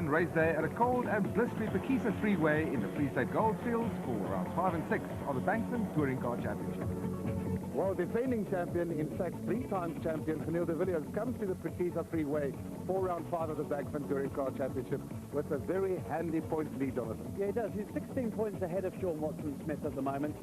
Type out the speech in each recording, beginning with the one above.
Race day at a cold and blistery Phakisa freeway in the Free State Goldfields for rounds 5 and 6 of the Bankfin Touring Car Championship. Well, defending champion, in fact 3-time champion, Phakisa Villiers comes to the Phakisa freeway for round 5 of the Bankfin Touring Car Championship with a very handy points lead, Jonathan. Yeah, he does. He's 16 points ahead of Sean Watson-Smith at the moment.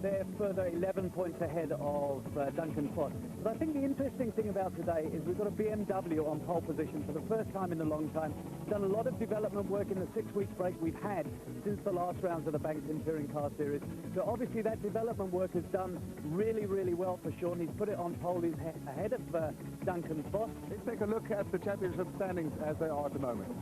They're further 11 points ahead of Duncan Foss. But I think the interesting thing about today is we've got a BMW on pole position for the first time in a long time. Done a lot of development work in the 6-week break we've had since the last rounds of the Bankfin Touring Car Series. So obviously that development work has done really well for Sean. He's put it on pole. He's ahead of Duncan Foss. Let's take a look at the championship standings as they are at the moment.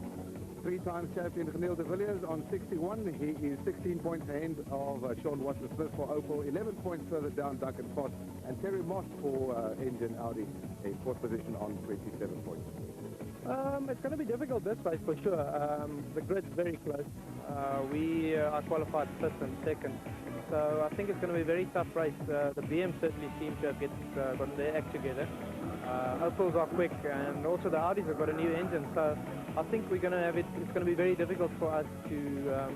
3-time champion Phakisa Villiers on 61. He is 16 points ahead of Sean Watson-Smith for Opel, 11 points further down Duncan Foss, and Terry Moss for Engine Audi, a fourth position on 27 points. It's going to be difficult this race for sure. The grid's very close. We are qualified first and second, so I think it's going to be a very tough race. The BM certainly seems to have got their act together. Opels are quick, and also the Audis have got a new engine, so I think we're going to have it. It's going to be very difficult for us to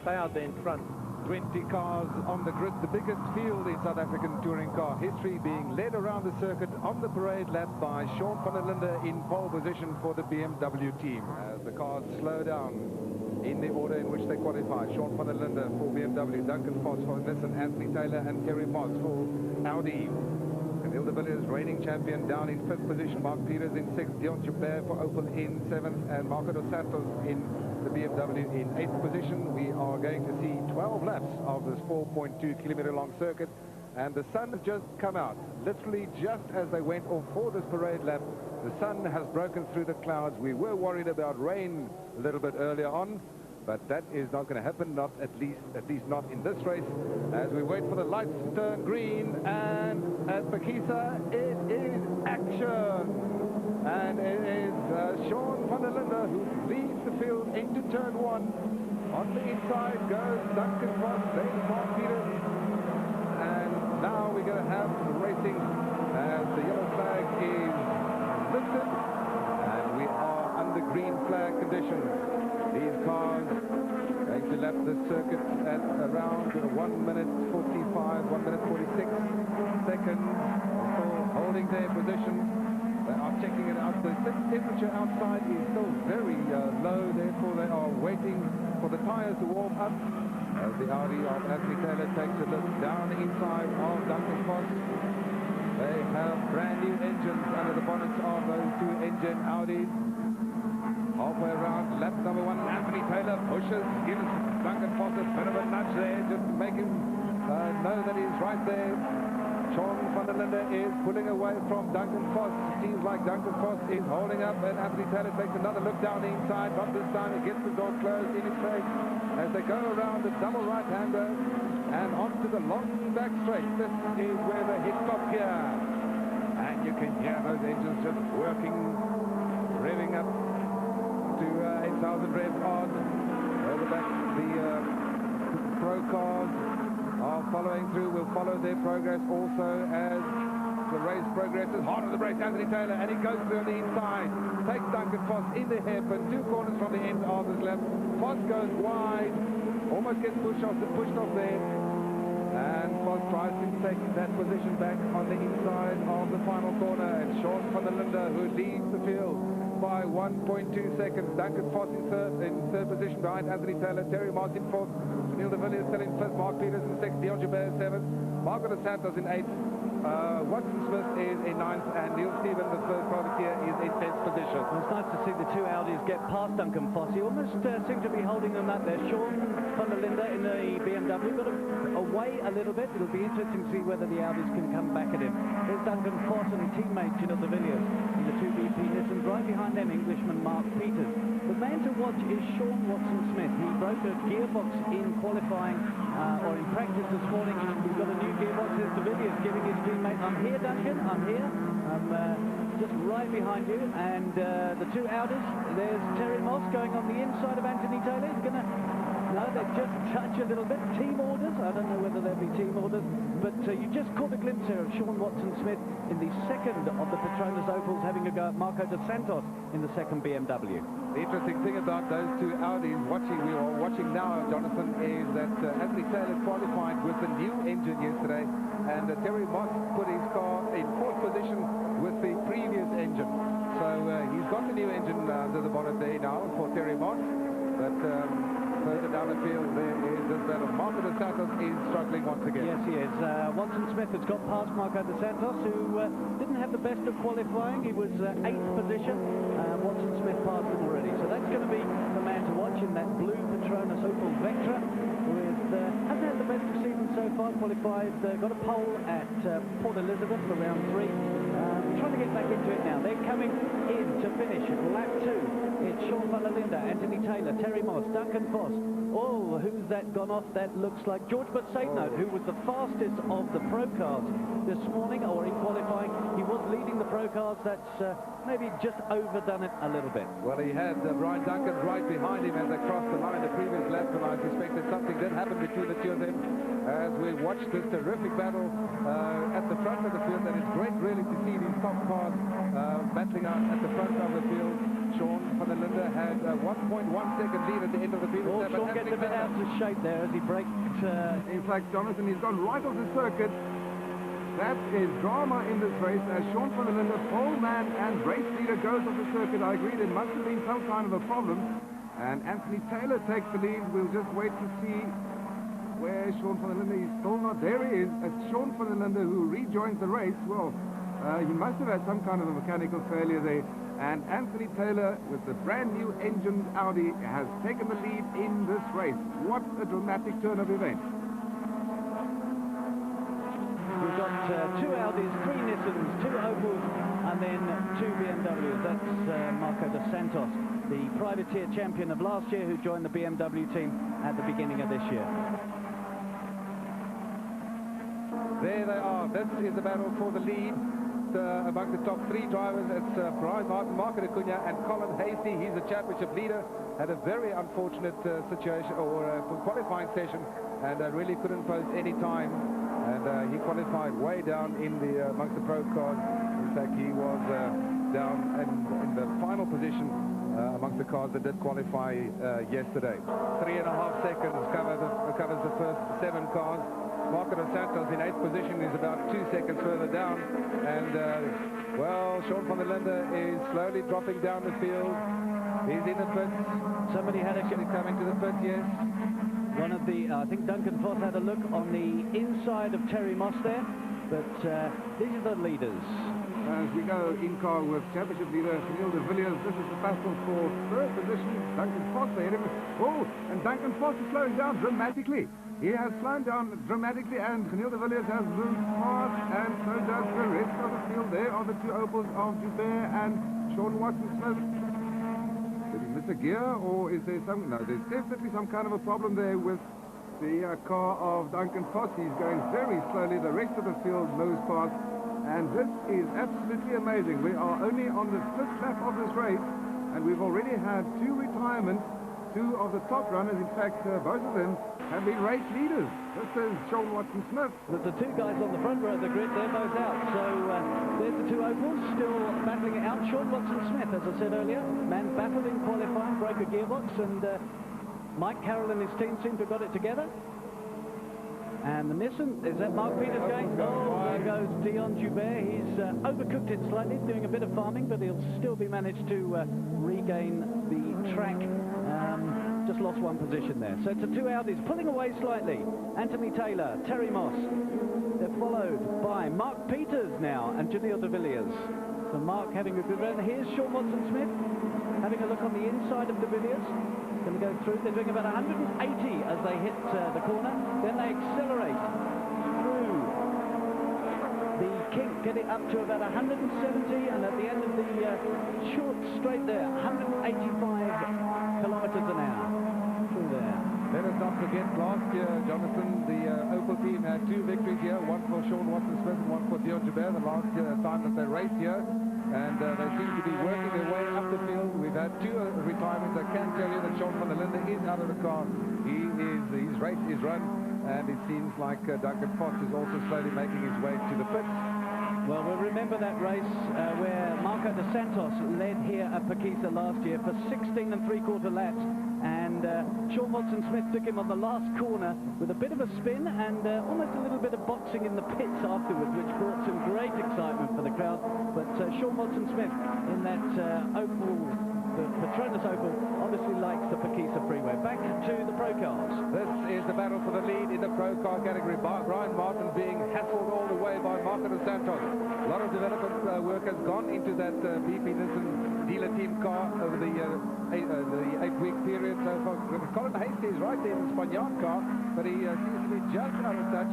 stay out there in front. 20 cars on the grid, the biggest field in South African touring car history, being led around the circuit on the parade lap by Sean van der Linde in pole position for the BMW team. As the cars slow down in the order in which they qualify, Sean van der Linde for BMW, Duncan Foss for Nissan, Anthony Taylor and Terry Moss for Audi. Phakisa Villiers, reigning champion, down in 5th position. Mark Peters in 6th, Dion Joubert for Opel in 7th, and Marco dos Santos in the BMW in 8th position. We are going to see 12 laps of this 4.2-kilometer long circuit, and the sun has just come out. Literally just as they went off for this parade lap, the sun has broken through the clouds. We were worried about rain a little bit earlier on, but that is not going to happen, not at least not in this race, as we wait for the lights to turn green. And at Phakisa, it is action, and it is Sean van der Linde who leads the field into turn 1. On the inside goes Duncan Foss, then Mark Peters, and now we're going to have the racing as the yellow flag is lifted, and we are under green flag conditions. These cars going to lap the circuit at around 1 minute 45, 1 minute 46 seconds, still holding their position. They are checking it out. The temperature outside is still very low, therefore they are waiting for the tyres to warm up. As the Audi of Anthony Taylor takes a look down the inside of Duncan Foss. They have brand new engines under the bonnets of those two engine Audis. Halfway around, lap number 1, Anthony Taylor pushes, gives Duncan Foss a bit of a nudge there, just to make him know that he's right there. Sean van der Linde is pulling away from Duncan Foss. It seems like Duncan Foss is holding up, and Anthony Taylor takes another look down the inside, but this time he gets the door closed in his face as they go around the double right-hander and onto the long back straight. This is where the hit stop here, and you can hear those engines just working, revving up to 8,000 revs odd. Over back, the pro cars are following through, will follow their progress also as the race progresses. Hard on the brakes, Anthony Taylor, and he goes through on the inside, takes Duncan Foss in the hairpin, 2 corners from the end of this lap. Foss goes wide, almost gets pushed off there, and Foss tries to take that position back on the inside of the final corner, and Sean van der Linde, who leads the field by 1.2 seconds. Duncan Foss in third position behind Anthony Taylor, Terry Moss in 4th, Phakisa Villiers still in 5th, Mark Peters in 6th, Dion Joubert 7th, Marco dos Santos in 8th, Watson-Smith is in 9th, and Neil Stephen, the third privateer, is in 10th position. Well, it's nice to see the two Audis get past Duncan Foss. He almost seemed to be holding them up there. Sean van der Linde in the BMW got away a little bit. It'll be interesting to see whether the Audis can come back at him. There's Duncan Foss and teammate Phakisa Villiers in the 2BP Nissans. Right behind them, Englishman Mark Peters. The man to watch is Sean Watson-Smith. He broke a gearbox in qualifying or in practice this morning. He's got a new gearbox. There's De Villiers giving his teammate, "I'm here, Duncan, I'm here. I'm just right behind you." And the two Audis, there's Terry Moss going on the inside of Anthony Taylor. He's going to... No, they just touch a little bit. Team orders. I don't know whether there'll be team orders, but you just caught a glimpse here of Sean Watson-Smith in the second of the Petronas Opels having a go at Marco dos Santos in the second BMW. The interesting thing about those two Audis we are watching now, Jonathan, is that Anthony Taylor qualified with the new engine yesterday, and Terry Moss put his car in fourth position with the previous engine. So he's got the new engine under the bonnet there now for Terry Moss, but further down the field there is this battle. Marco dos Santos is struggling once again. Yes, he is. Watson Smith has got past Marco dos Santos, who didn't have the best of qualifying. He was 8th position. Watson Smith passed him already. So that's going to be the man to watch in that blue Petronas Opel Vectra, with hasn't had the best of season so far. Qualified, got a pole at Port Elizabeth for round 3. Trying to get back into it now. They're coming in to finish lap 2. It's Sean van der Linde, Anthony Taylor, Terry Moss, Duncan Voss. Oh, who's that gone off? That looks like George Butsaitnote, who was the fastest of the Pro Cars this morning, or in qualifying. He was leading the Pro Cars. That's maybe just overdone it a little bit. Well, he had Brian Duncan right behind him as they crossed the line the previous lap, and I suspect that something did happen between the two of them as we watched this terrific battle at the front of the field. And it's great really to see these top cars battling out at the front of the field. Sean van der Linde had a 1.1 second lead at the end of the field. Oh, Sean gets a bit out of shape there as he braked. In fact, Jonathan, he's gone right off the circuit. That is drama in this race as Sean van der Linde, pole man and race leader, goes off the circuit. I agree there must have been some kind of a problem. And Anthony Taylor takes the lead. We'll just wait to see where Sean van der Linde is. Still not. There he is. It's Sean van der Linde who rejoins the race. Well, he must have had some kind of a mechanical failure there. And Anthony Taylor, with the brand new engine Audi, has taken the lead in this race. What a dramatic turn of events. We've got 2 Audis, 3 Nissans, 2 Opels, and then 2 BMWs. That's Marco dos Santos, the privateer champion of last year, who joined the BMW team at the beginning of this year. There they are. This is the battle for the lead. Among the top 3 drivers, it's Brian Martin, Marco de Cunha, and Colin Hasty. He's the championship leader. Had a very unfortunate situation or qualifying session, and really couldn't post any time. And he qualified way down in the amongst the pro cars. In fact, he was down in the final position amongst the cars that did qualify yesterday. 3.5 seconds covers the first 7 cars. Marco dos Santos in 8th position is about 2 seconds further down, and well, Sean van der Linde is slowly dropping down the field. He's in the pits. Somebody had actually coming to the pits, yes. One of the, I think Duncan Voss had a look on the inside of Terry Moss there, but these are the leaders. As we go in car with championship leader Camille de Villiers, this is the battle for 3rd position. Duncan Voss ahead of him. Oh, and Duncan Voss is slowing down dramatically. He has slowed down dramatically, and Camille de Villiers has moved fast, and so does the rest of the field. There are the 2 Opels of Joubert and Sean Watson Smith. Did he miss a gear, or is there some... No, there's definitely some kind of a problem there with the car of Duncan Voss. He's going very slowly. The rest of the field moves past, and this is absolutely amazing. We are only on the 5th lap of this race, and we've already had 2 retirements. 2 of the top runners, in fact, both of them have been race leaders. This is Sean Watson Smith. There's the 2 guys on the front row of the grid, they're both out. So there's the 2 Opels still battling it out. Sean Watson Smith, as I said earlier, man baffled in qualifying, broke a gearbox, and Mike Carroll and his team seem to have got it together. And the Nissan, is that Mark Peters going? Oh, there goes Dion Joubert. He's overcooked it slightly, doing a bit of farming, but he'll still be managed to regain the track. Just lost 1 position there. So it's the 2 Audis pulling away slightly. Anthony Taylor, Terry Moss. They're followed by Mark Peters now and Janelle de Villiers. So Mark having a good run. Here's Sean Watson Smith having a look on the inside of de Villiers. Going to go through. They're doing about 180 as they hit the corner. Then they accelerate through the kink, get it up to about 170, and at the end of the short straight there, 185 kilometers an hour through there. Let us not forget last year, Jonathan, the Opel team had 2 victories here, one for Sean Watson Smith and one for Dion Joubert, the last time that they raced here, and they seem to be working their way up the field. We've had 2 retirements. I can tell you that Sean van der Linde is out of the car. His race is run, and it seems like Duncan Voss is also slowly making his way to the pits. Well, we'll remember that race where Marco de Santos led here at Phakisa last year for 16 3/4 laps, and Sean Watson-Smith took him on the last corner with a bit of a spin and almost a little bit of boxing in the pits afterwards, which brought some great excitement for the crowd. But Sean Watson-Smith in that the Patronus Opal obviously likes the Phakisa freeway. Back to the Pro Cars. This is the battle for the lead in the Pro Car category. Brian Martin being hassled all the way by Marco de Santos. A lot of development work has gone into that BP Nissan dealer team car over the 8-week period so far. Colin Hasty is right there in the Spaniard car, but he seems to be just out of touch.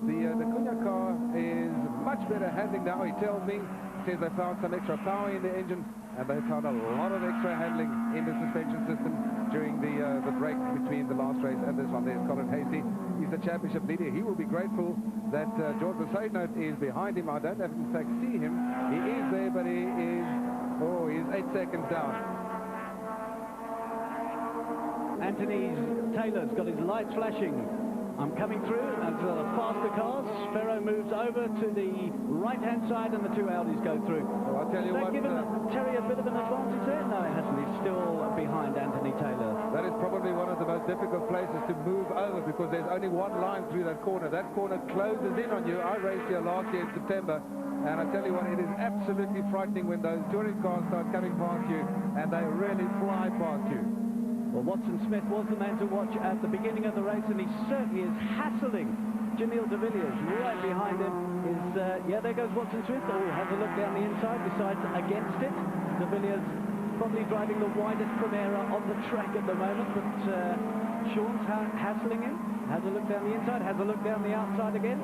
The Cunha car is much better handling now, he tells me. Says they found some extra power in the engine, and they found a lot of extra handling in the suspension system during the break between the last race and this one. There's Colin Hasty. He's the championship leader. He will be grateful that George Mercedes is behind him. I don't have in fact see him. He is there, but he's 8 seconds down. Anthony Taylor's got his lights flashing. I'm coming through as the faster cars. Sparrow moves over to the right-hand side and the two Audis go through. Well, I'll tell you what, given Terry a bit of an advantage there? No, it hasn't. He's still behind Anthony Taylor. That is probably one of the most difficult places to move over because there's only one line through that corner. That corner closes in on you. I raced here last year in September, and I tell you what, it is absolutely frightening when those touring cars start coming past you, and they really fly past you. Well, Watson-Smith was the man to watch at the beginning of the race, and he certainly is hassling Jamil de Villiers. Right behind him is, yeah, there goes Watson-Smith. Oh, has a look down the inside, decides against it. De Villiers probably driving the widest Primera on the track at the moment, but Sean's hassling him. Has a look down the inside, has a look down the outside again.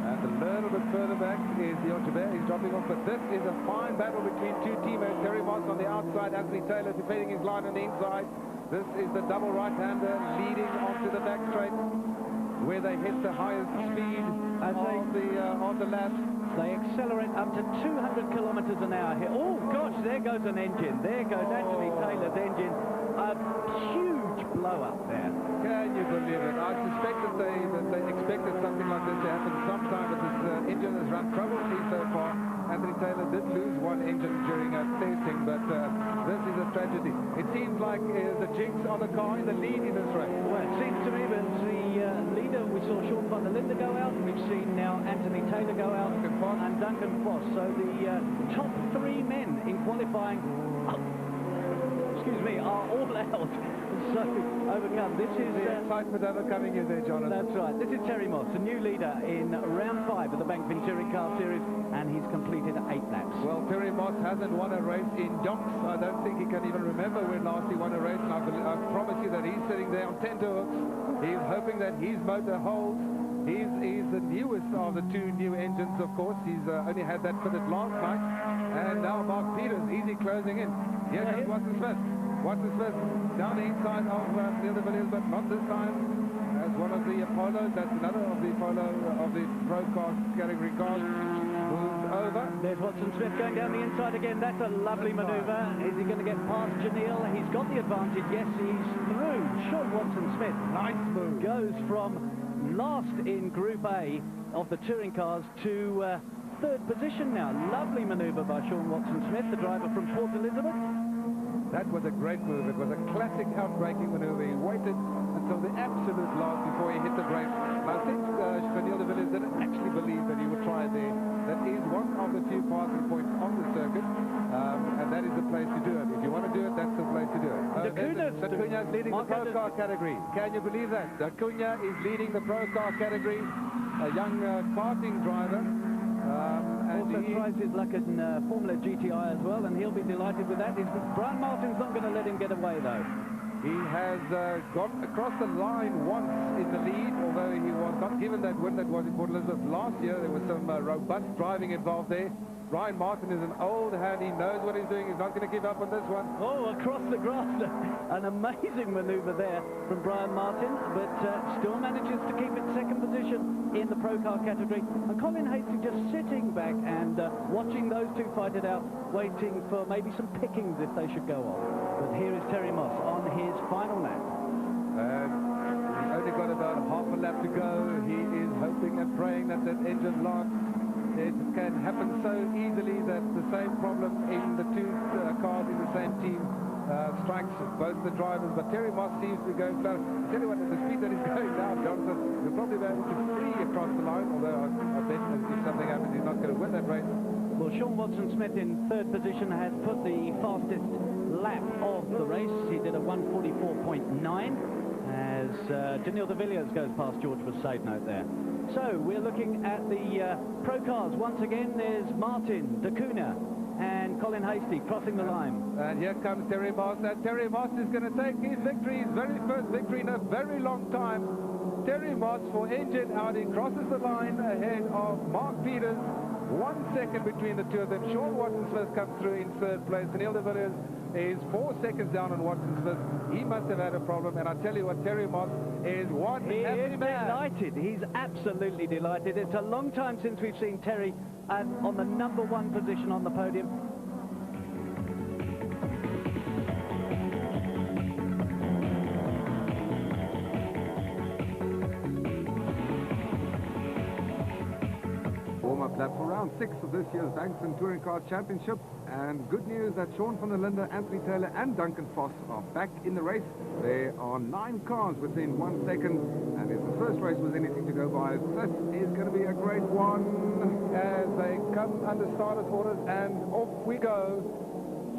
And a little bit further back is the Aubert. He's dropping off, but this is a fine battle between two teammates. Terry Moss on the outside, Anthony Taylor defending his line on the inside. This is the double right-hander leading onto the back straight, where they hit the highest speed on the lap. They accelerate up to 200 kilometers an hour here. Oh gosh, there goes an engine. There goes Anthony Taylor's engine. A huge blow up there. Can you believe it? I suspect that they expected something like this to happen sometime, but this engine has run trouble-free so far. Anthony Taylor did lose one engine during testing, but this is a tragedy. It seems like the jinx on the car in the lead in this race. Well, it seems to me that the leader, we saw Sean van der Linde go out, and we've seen now Anthony Taylor go out, and Duncan Foss. So the top three men in qualifying, excuse me, are all out. So overcome. This is tight maneuver coming in there, Jonathan. That's right. This is Terry Moss, the new leader in round 5 of the Bankfin Touring Car Series, and he's completed 8 laps. Well, Terry Moss hasn't won a race in donks. I don't think he can even remember when last he won a race, and I promise you that he's sitting there on tenterhooks. He's hoping that his motor holds. He's the newest of the two new engines, of course. He's only had that fitted last night, and now Mark Peters easy closing in. Here comes Watson-Smith. Watson-Smith down the inside of Neil de Villiers, but not this time as one of the Polos. That's another of the Pro Car category cars. Moves over. There's Watson-Smith going down the inside again. That's a lovely manoeuvre. Is he going to get past Janelle? He's got the advantage. Yes, he's through. Sean Watson-Smith. Nice move. Goes from last in Group A of the touring cars to third position now. Lovely manoeuvre by Sean Watson-Smith, the driver from Port Elizabeth. That was a great move. It was a classic outbraking maneuver. He waited until the absolute last before he hit the brakes. And I think Neil de Villiers didn't actually believe that he would try there. That is one of the few passing points on the circuit, and that is the place to do it. If you want to do it, that's the place to do it. The Cunha is leading the Pro Car category. Can you believe that? The Cunha is leading the Pro Car category. A young karting driver. Also tries his luck in Formula GTI as well, and he'll be delighted with that. Brian Martin's not going to let him get away, though. He has got across the line once in the lead, although he was not given that win that was in Port Elizabeth last year. There was some robust driving involved there. Brian Martin is an old hand. He knows what he's doing. He's not going to give up on this one. Oh, across the grass. An amazing manoeuvre there from Brian Martin, but still manages to keep it second position in the Pro Car category. And Colin Hasty just sitting back and watching those two fight it out, waiting for maybe some pickings if they should go on. But here is Terry Moss on his final lap. He's only got about half a lap to go. He is hoping and praying that that engine lasts. it can happen so easily that the same problem in the two cars in the same team strikes both the drivers. But Terry Moss seems to be going slow. I tell you what, at the speed that he's going now, Jonathan, he'll probably be able to free across the line, although I bet if something happens, he's not going to win that race. Well, Sean Watson-Smith in third position has put the fastest lap of the race. He did a 1:44.9 as Daniil de Villiers goes past George Verstappen there. So we're looking at the pro cars. Once again, there's Martin, D'Cunha and Colin Hasty crossing the line. And here comes Terry Moss, and Terry Moss is going to take his victory, his very first victory in a very long time. Terry Moss for Engine Audi crosses the line ahead of Mark Peters. 1 second between the two of them. Sean Watson-Smith comes through in third place. Daniil de Villiers is 4 seconds down on Watson-Smith. He must have had a problem, and I tell you what, Terry Moss is one happy man. Delighted. He's absolutely delighted. It's a long time since we've seen Terry on the #1 position on the podium. Warm-up lap for round 6 of this year's Bankfin Touring Car Championship, and good news that Sean van der Linde, Anthony Taylor and Duncan Foss are back in the race. There are 9 cars within 1 second, and if the first race was anything to go by, this is going to be a great one. As they come under starters orders, and off we go.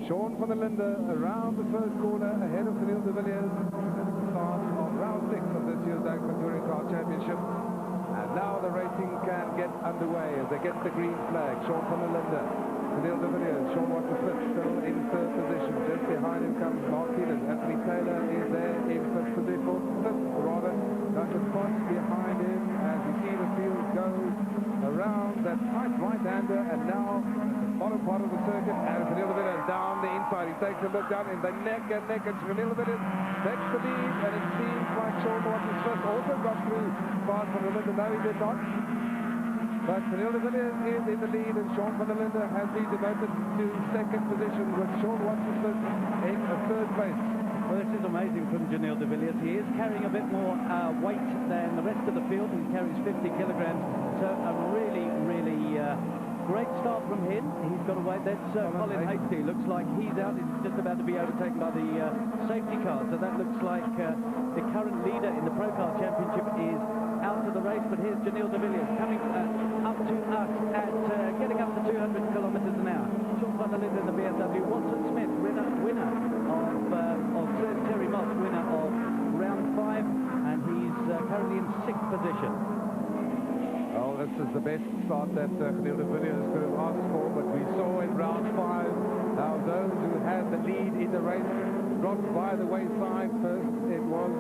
Sean van der Linde around the first corner ahead of Daniil de Villiers at the start of round 6 of this year's Bankfin Touring Car Championship. And now the racing can get underway as they get the green flag. Sean van der Linde, Daniil de Villiers, Sean Watson-Smith still in third position. Just behind him comes Mark Peters. Anthony Taylor is there in fifth position. Duncan Foss behind him as you see the field go around that tight right-hander, and now the bottom part of the circuit, and Daniil de Villiers down the inside. He takes a look down in the neck and Daniil de Villiers takes the lead, and it seems like Sean Watson-Smith also got through past Van der Linde. No, he did not. But Daniil de Villiers is in the lead, and Sean van der Linde has been demoted to second position with Sean Watson-Smith in third place. Well, this is amazing from Daniil de Villiers. He is carrying a bit more weight than the rest of the field. He carries 50 kilograms. So a really, really great start from him. He's got away. That's Colin Hasty. Looks like he's out. He's just about to be overtaken by the safety car. So that looks like the current leader in the Pro Car Championship is out of the race. But here's Daniil de Villiers coming up to us at getting up to 200 kilometers an hour. Sean van der Linde in the BMW. Watson-Smith, winner of Terry Moss, winner of round 5, and he's currently in 6th position. Well, this is the best start that Daniil de Villiers could have asked for, but we saw in round 5 how those who had the lead in the race dropped by the wayside. First it was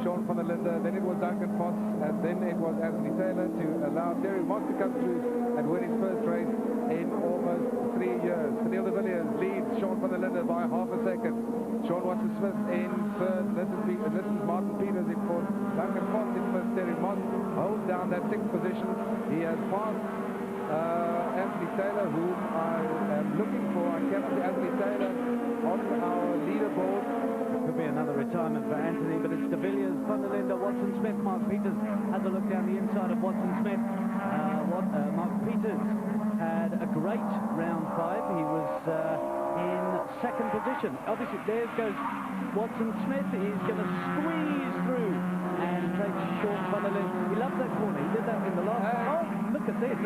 Sean van der Linde, then it was Duncan Foss, and then it was Anthony Taylor to allow Terry Moss to come through and win his first race in almost 3 years. Daniil de Villiers leads Sean van der Linde by half a second. Sean Watson-Smith in third. This is Martin Peters in fourth. Duncan Foss in first. Terry Moss holds down that 6th position. He has passed Anthony Taylor, whom I am looking for. I cannot see Anthony Taylor on our leaderboard. Could be another retirement for Anthony, but it's de Villiers, van der Linde, Watson-Smith. Mark Peters has a look down the inside of Watson-Smith. Mark Peters had a great round 5. He was in 2nd position. Obviously, there goes Watson-Smith. He's going to squeeze through and take Sean van der Linde. He loves that corner. He did that in the last. Oh, look at this.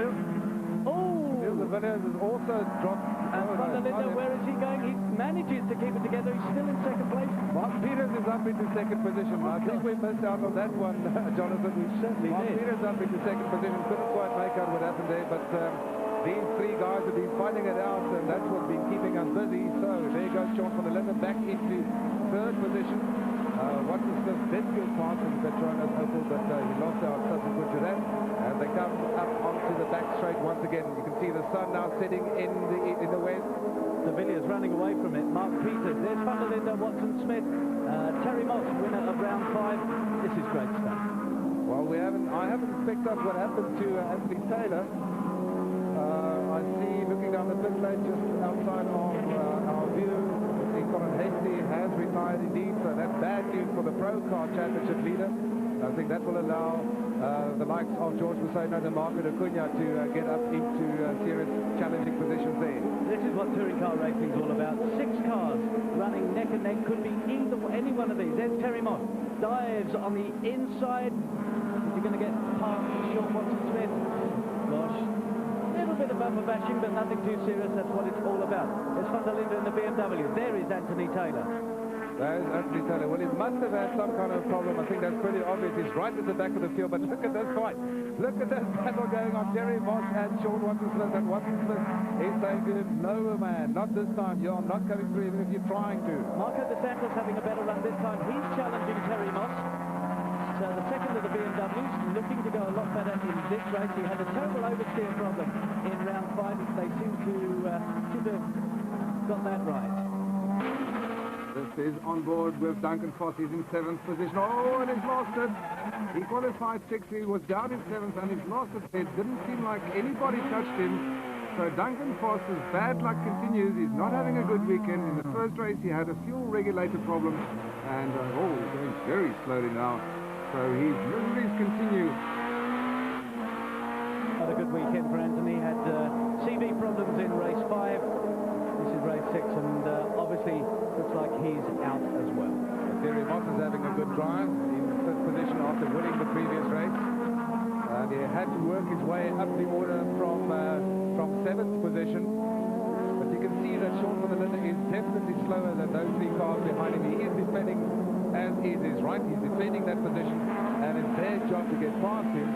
Oh! Daniil de Villiers has also dropped. And van der Linde, where is he going? He manages to keep it together. He's still in 2nd place. Mark Peters is up into 2nd position. I think we missed out on that one, Jonathan. We certainly did. Mark Peters up into 2nd position. Couldn't quite make out what happened there, but these 3 guys have been fighting it out, and that's what's been keeping us busy. So there goes Sean van der Linde back into 3rd position. Watson-Smith did go past in Petronas Opel, but he lost out subsequent to that. And they come up onto the back straight once again. You can see the sun now setting in the west. De Villiers running away from it. Mark Peters. There's van der Linde, Watson-Smith. Terry Moss, winner of round 5. This is great stuff. Well, I haven't picked up what happened to Anthony Taylor. I see, looking down the pit lane just outside of our view, Colin Hasty has retired indeed, so that's bad news for the Pro Car Championship leader. I think that will allow the likes of George Musona and Marco Acuna to get up into serious challenging positions there. This is what touring car racing is all about. 6 cars running neck and neck. Could be any one of these. There's Terry Moss. Dives on the inside. Is he going to get past Sean Watson-Smith? Gosh. A little bit of bumper bashing, but nothing too serious. That's what it's all about. There's van der Linde in the BMW. There is Anthony Taylor. There's Anthony Taylor. Well, he must have had some kind of problem. I think that's pretty obvious. He's right at the back of the field, but look at this fight. Look at this battle going on. Terry Moss and Sean Watson-Smith, and Watson-Smith is saying to him, no, man, not this time. You're not coming through, even if you're trying to. Marco De Santos having a better run this time. He's challenging Terry Moss. So the second of the BMWs looking to go a lot better in this race. He had a terrible oversteer problem in round 5. They seem to have got that right. This is on board with Duncan Foss. He's in 7th position. Oh, and he's lost it. He qualified 6th. He was down in 7th, and he's lost it. It didn't seem like anybody touched him. So Duncan Foss's bad luck continues. He's not having a good weekend. In the first race, he had a fuel regulator problem, and he's going very slowly now. So his miseries continue. Had a good weekend for Anthony. Had CV problems in race 5. This is race 6, and obviously looks like he's out as well. Terry Moss is having a good drive in 5th position after winning the previous race. And he had to work his way up the order from 7th position. But you can see that Sean van der Linde is definitely slower than those 3 cars behind him. He is defending as is his right. He's defending that position, and it's their job to get past him.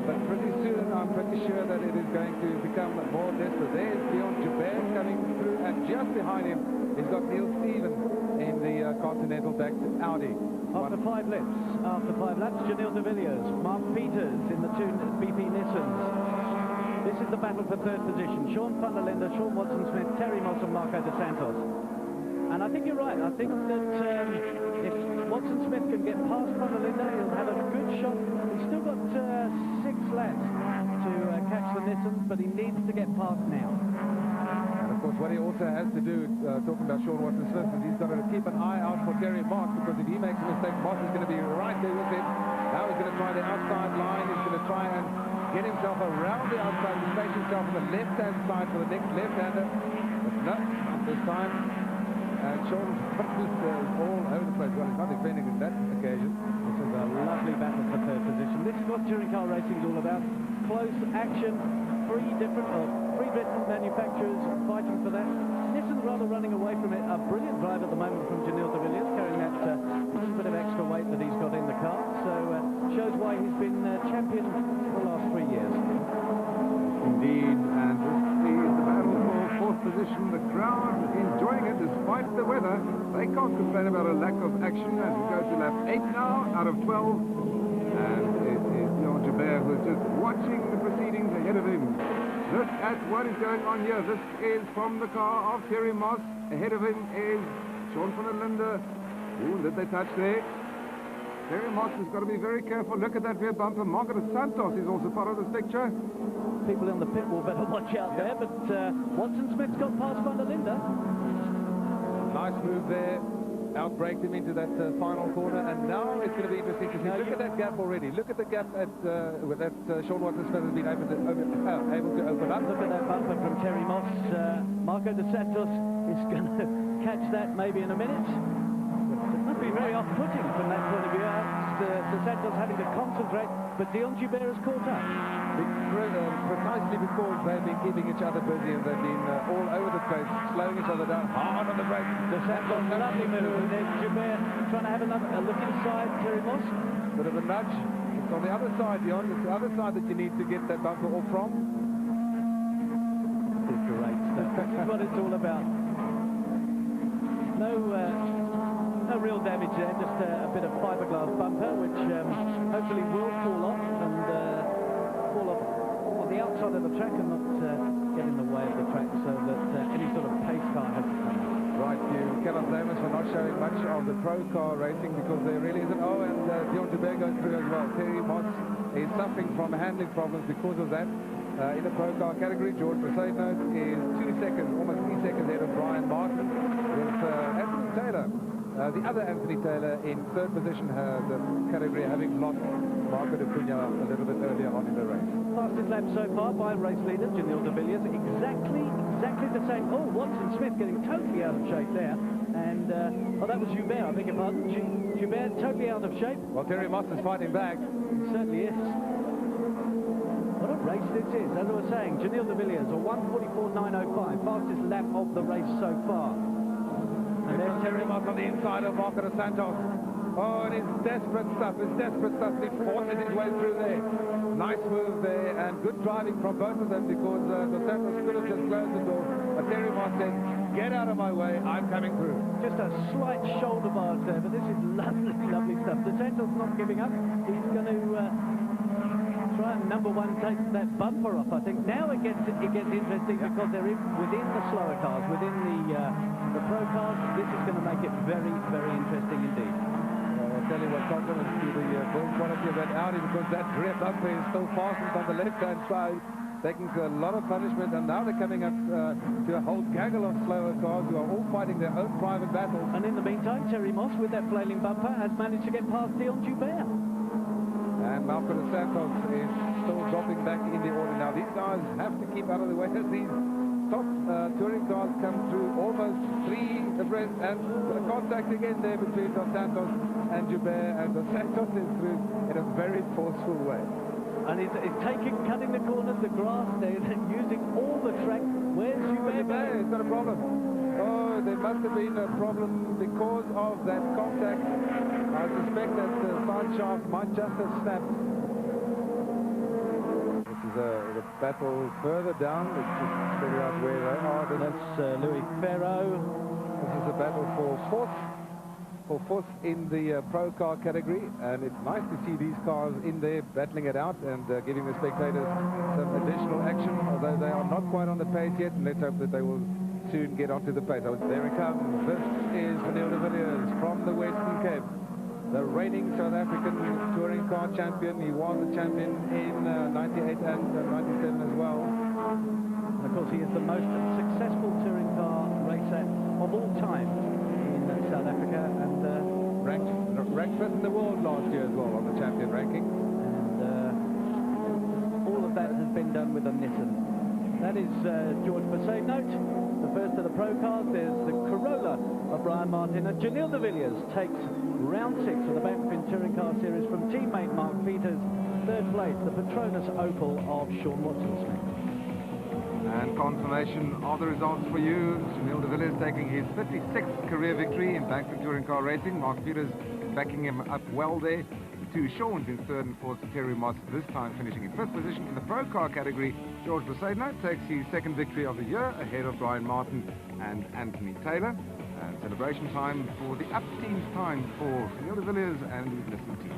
But pretty soon, I'm pretty sure that it is going to become more desperate. There's Dion Joubert coming through, and just behind him, he's got Neil Stevens in the Continental-backed Audi. After 5 laps, Janelle de Villiers, Mark Peters in the 2 BP Nissans. This is the battle for 3rd position. Sean van der Linde, Sean Watson-Smith, Terry Moss and Marco De Santos. And I think you're right. I think that if Watson-Smith can get past van der Linde, he'll have a good shot. He's still got 6 laps to catch the Nissans, but he needs to get past now. And of course, what he also has to do, talking about Sean Watson-Smith, is he's got to keep an eye out for Terry Moss, because if he makes a mistake, Moss is going to be right there with him. Now he's going to try the outside line. He's going to try and get himself around the outside to place himself on the left-hand side for the next left-hander. But no, not this time. And Sean is all over the place. Well, he's not defending in that occasion. This is a lovely battle for 3rd position. This is what touring car racing is all about. Close action, 3 different manufacturers fighting for that. Nissan's rather running away from it. A brilliant drive at the moment from Janelle de Villiers, carrying that little bit of extra weight that he's got in the car. So shows why he's been champion for the last 3 years. Indeed, and this is the battle for 4th position. The crowd enjoying it despite the weather. They can't complain about a lack of action as we go to lap 8 now out of 12. And it is Dion Joubert who's just watching the proceedings ahead of him. Look at what is going on here. This is from the car of Terry Moss. Ahead of him is Sean van der Linde. Ooh, did they touch there? Terry Moss has got to be very careful. Look at that rear bumper. Marco De Santos is also part of this picture. People in the pit will better watch out there, but Watson-Smith's got past van der Linde. Nice move there. Outbraked him into that final corner, and now it's going to be interesting to see. Look at that gap already. Look at the gap that Sean Watson-Smith has been able to open up. Look at that bumper from Terry Moss. Marco De Santos is going to catch that maybe in a minute. It must be very off-putting from that point of view. De Santos having to concentrate, but Dion Joubert has caught up. Precisely because they've been keeping each other busy, and they've been all over the place, slowing each other down, hard on the brakes. De Santos, lovely move, and then Joubert trying to have a look inside Terry Moss. Bit of a nudge. It's on the other side, Dion. It's the other side that you need to get that bumper off from. This is great stuff. This is what it's all about. No real damage there, just a bit of fiberglass bumper, which hopefully will fall off and fall off on the outside of the track and not get in the way of the track, so that any sort of pace car has to come out. Right, you cannot blame us for not showing much of the pro car racing, because there really isn't. Oh, and Dion Joubert goes through as well. Terry Moss is suffering from handling problems because of that. In the pro car category, George Musona is 2 seconds, almost 3 seconds ahead of Brian Martin, with Anthony Taylor the other Anthony Taylor in third position, the category having lost Marco de Cunha a little bit earlier on in the race. Fastest lap so far by race leader Janil de Villiers. Exactly the same. Oh, Watson Smith getting totally out of shape there. And, oh, that was Joubert, I beg your pardon. Joubert totally out of shape. Well, Terry Moss is fighting back. He certainly is. What a race this is. As I was saying, Janil de Villiers, a 1:44.905, fastest lap of the race so far. And there's Terry Moss on the inside of Marco dos Santos. Oh, and it's desperate stuff. It's desperate stuff. He forces his way through there. Nice move there, and good driving from both of them, because dos Santos could have just closed the door. But Terry Moss said, get out of my way, I'm coming through. Just a slight shoulder barge there, but this is lovely, lovely stuff. Dos Santos not giving up. He's going to try and, number one, take that bumper off, I think. Now it gets interesting, because they're within the slower cars, within the pro cars. This is going to make it very, very interesting indeed. I'll tell you what, compliments to the build quality of that Audi, because that rear bumper is still fastened on the left-hand side, taking a lot of punishment, and now they're coming up to a whole gaggle of slower cars who are all fighting their own private battles. And in the meantime, Terry Moss, with that flailing bumper, has managed to get past Dion Joubert. And Marco dos Santos is still dropping back in the order. Now, these guys have to keep out of the way as these top touring cars come through, almost three abreast, and contact again there between dos Santos and Joubert, and dos Santos is through in a very forceful way. And he's cutting the corners, the grass there, and using all the track. Where's Joubert? It's not a problem. Oh, there must have been a problem because of that contact. I suspect that the side shaft might just have snapped. This is the battle further down. Let's just figure out where they are. That's Louis Ferro. This is a battle for fourth in the pro car category, and it's nice to see these cars in there battling it out and giving the spectators some additional action, although they are not quite on the pace yet, and let's hope that they will soon get onto the pace. Oh, there it comes. This is Janil de Villiers from the Western Cape, the reigning South African touring car champion. He was the champion in 98 and 97 as well. And of course, he is the most successful touring car racer of all time in South Africa, and ranked first in the world last year as well on the champion ranking. And all of that has been done with a Nissan. That is George Mercedes note. The first of the pro cars. There's the Corolla of Brian Martin, and Janil de Villiers takes round 6 of the Bankfin Touring Car Series from teammate Mark Peters. Third place, the Patronus Opel of Sean Watson-Smith. And confirmation of the results for you. Janil de Villiers taking his 36th career victory in Bankfin Touring Car Racing. Mark Peters backing him up well there. The two Sean's in third and fourth. Terry Moss this time finishing in fifth position. In the pro car category, George Mercedes takes his second victory of the year ahead of Brian Martin and Anthony Taylor. And celebration time for the up team's time for Janil de Villiers and his Nissan team.